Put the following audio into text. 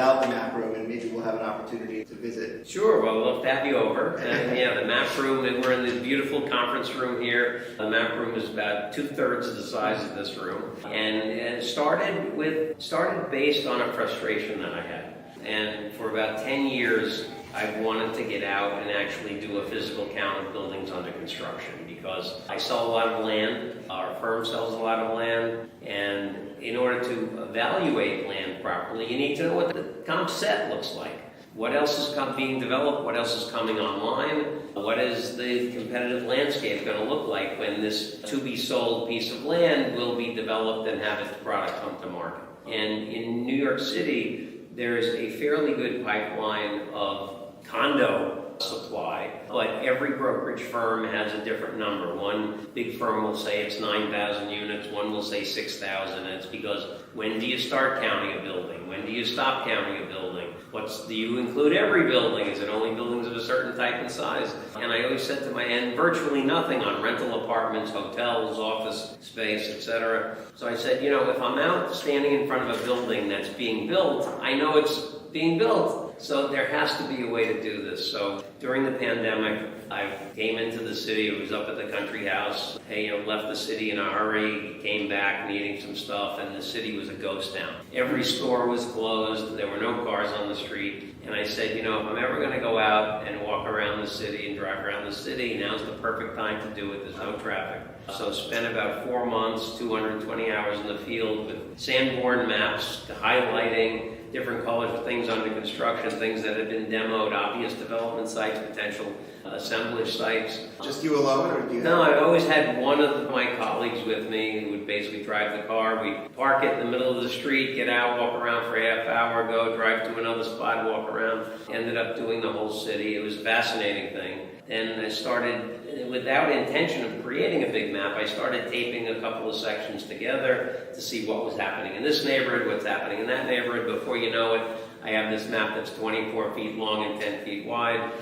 out the map room, and maybe we'll have an opportunity to visit. Sure, well, we'll love to have you over. And yeah, the map room, and we're in this beautiful conference room here. The map room is about 2/3 the size of this room. And it started based on a frustration that I had. And for about 10 years, I wanted to get out and actually do a physical count of buildings under construction, because I sell a lot of land, our firm sells a lot of land, and in order to evaluate land properly, you need to know what the comp set looks like. What else is being developed? What else is coming online? What is the competitive landscape going to look like when this to-be-sold piece of land will be developed and have its product come to market? And in New York City, there's a fairly good pipeline of condo supply, but every brokerage firm has a different number. One big firm will say it's 9,000 units, one will say 6,000, and it's because when do you start counting a building? When do you stop counting a building? Do you include every building? Is it only buildings of a certain type and size? And I always said to my end, virtually nothing on rental apartments, hotels, office space, etc. So I said, if I'm out standing in front of a building that's being built, I know it's being built. So there has to be a way to do this. So during the pandemic, I came into the city. It was up at the country house. Left the city in a hurry, came back needing some stuff, and the city was a ghost town. Every store was closed. There were no cars on the street. And I said, if I'm ever going to go out and walk around the city and drive around the city, now's the perfect time to do it. There's no traffic. So spent about 4 months, 220 hours in the field with Sanborn maps, highlighting different colors of things under construction, things that have been demoed, obvious development sites, potential assemblage sites. Just you alone, or do you? No, I've always had one of my colleagues with me who would basically drive the car. We'd park it in the middle of the street, get out, walk around for a half hour, go drive to another spot, walk around. Ended up doing the whole city. It was a fascinating thing. And I started, without intention of creating a big map, I started taping a couple of sections together to see what was happening in this neighborhood, what's happening in that neighborhood. Before you know it, I have this map that's 24 feet long and 10 feet wide.